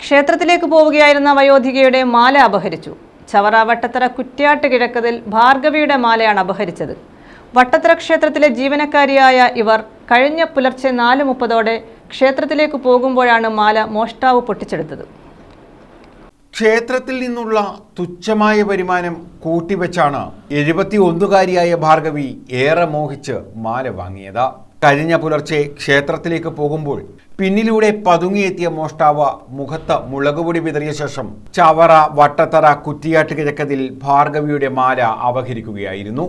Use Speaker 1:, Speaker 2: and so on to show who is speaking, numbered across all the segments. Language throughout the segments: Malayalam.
Speaker 1: ക്ഷേത്രത്തിലേക്ക് പോവുകയായിരുന്ന വയോധികയുടെ മാല അപഹരിച്ചു. ചവറ വട്ടത്തറ കുറ്റ്യാട്ട് കിഴക്കതിൽ ഭാർഗവിയുടെ മാലയാണ് അപഹരിച്ചത്. വട്ടത്തറ ക്ഷേത്രത്തിലെ ജീവനക്കാരിയായ ഇവർ കഴിഞ്ഞ പുലർച്ചെ 4:30 ക്ഷേത്രത്തിലേക്ക് പോകുമ്പോഴാണ് മാല മോഷ്ടാവ് പൊട്ടിച്ചെടുത്തത്.
Speaker 2: ക്ഷേത്രത്തിൽ നിന്നുള്ള തുച്ഛമായ വരുമാനം കൂട്ടിവെച്ചാണ് 71-കാരിയായ ഭാർഗവി ഏറെ മോഹിച്ച് മാല വാങ്ങിയത്. കഴിഞ്ഞ പുലർച്ചെ ക്ഷേത്രത്തിലേക്ക് പോകുമ്പോൾ പിന്നിലൂടെ പതുങ്ങിയെത്തിയ മോഷ്ടാവ് മുഖത്ത് മുളകുപൊടി വിതറിയ ശേഷം ചവറ വട്ടത്തറ കുറ്റിയാട്ട് കിഴക്കതിൽ ഭാർഗവിയുടെ മാല അപഹരിക്കുകയായിരുന്നു.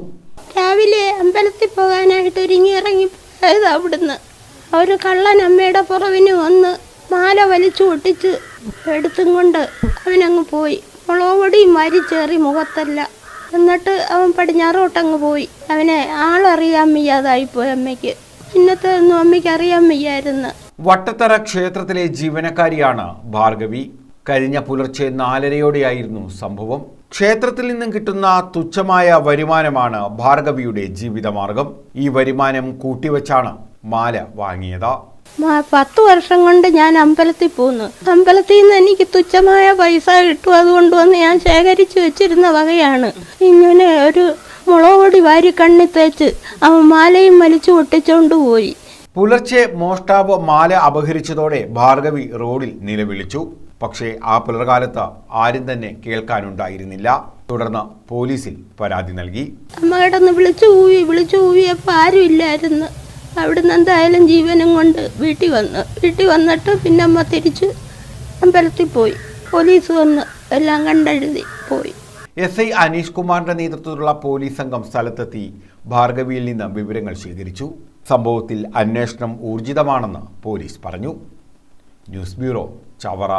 Speaker 3: രാവിലെ അമ്പലത്തിൽ പോകാനായിട്ട് ഒരുങ്ങിയിറങ്ങി പോയത് അവിടുന്ന് ഒരു കള്ളൻ അമ്മയുടെ പുറവിന് വന്ന് മാല വലിച്ചു ഒട്ടിച്ച് എടുത്തും കൊണ്ട് അവനങ്ങ് പോയി. മുളകുപൊടിയും വാരിച്ചേറി മുഖത്തല്ല. എന്നിട്ട് അവൻ പടിഞ്ഞാറോട്ടങ്ങ് പോയി. അവനെ ആളറിയാൻ വയ്യാതായിപ്പോയി അമ്മയ്ക്ക്. ഇന്നത്തെ ഒന്നും അമ്മയ്ക്ക് അറിയാൻ വയ്യായിരുന്നു.
Speaker 2: വട്ടത്തറ ക്ഷേത്രത്തിലെ ജീവനക്കാരിയാണ് ഭാർഗവി. കഴിഞ്ഞ പുലർച്ചെ 4:30 സംഭവം. ക്ഷേത്രത്തിൽ നിന്നും കിട്ടുന്ന തുച്ഛമായ വരുമാനമാണ് ഭാർഗവിയുടെ ജീവിതമാർഗം. ഈ വരുമാനം കൂട്ടിവെച്ചാണ് മാല വാങ്ങിയത്.
Speaker 3: 10 വർഷം കൊണ്ട് ഞാൻ അമ്പലത്തിൽ പോന്നു. അമ്പലത്തിൽ നിന്ന് എനിക്ക് തുച്ഛമായ പൈസ കിട്ടും. അതുകൊണ്ട് വന്ന് ഞാൻ ശേഖരിച്ചു വെച്ചിരുന്ന വകയാണ്. ഇങ്ങനെ ഒരു മുളകുപൊടി വാരി കണ്ണി തേച്ച് അവൻ മാലയും വലിച്ചു ഒട്ടിച്ചോണ്ട് പോയി.
Speaker 2: പുലർച്ചെ മോഷ്ടാവ് മാല അപഹരിച്ചതോടെ ഭാർഗവി റോഡിൽ നിലവിളിച്ചു. പക്ഷേ ആ പുലർകാലത്ത് ആരും തന്നെ കേൾക്കാനുണ്ടായിരുന്നില്ല. തുടർന്ന് പോലീസിൽ പരാതി നൽകി.
Speaker 3: അമ്മ കിടന്ന് വിളിച്ചു കൂവിയപ്പോൾ ആരും ഇല്ലായിരുന്നു. അവിടുന്ന് എന്തായാലും ജീവനും കൊണ്ട് വീട്ടിൽ വന്നിട്ട് പിന്നെ അമ്മ തിരിച്ച് അമ്പലത്തിൽ പോയി. പോലീസ് വന്ന് എല്ലാം കണ്ടെഴുതി പോയി.
Speaker 2: SI അനീഷ് കുമാറിന്റെ നേതൃത്വത്തിലുള്ള പോലീസ് സംഘം സ്ഥലത്തെത്തി ഭാർഗവിയിൽ നിന്ന് വിവരങ്ങൾ ശേഖരിച്ചു. സംഭവത്തിൽ അന്വേഷണം ഊർജിതമാണെന്ന് പോലീസ് പറഞ്ഞു. News bureau, Chavara.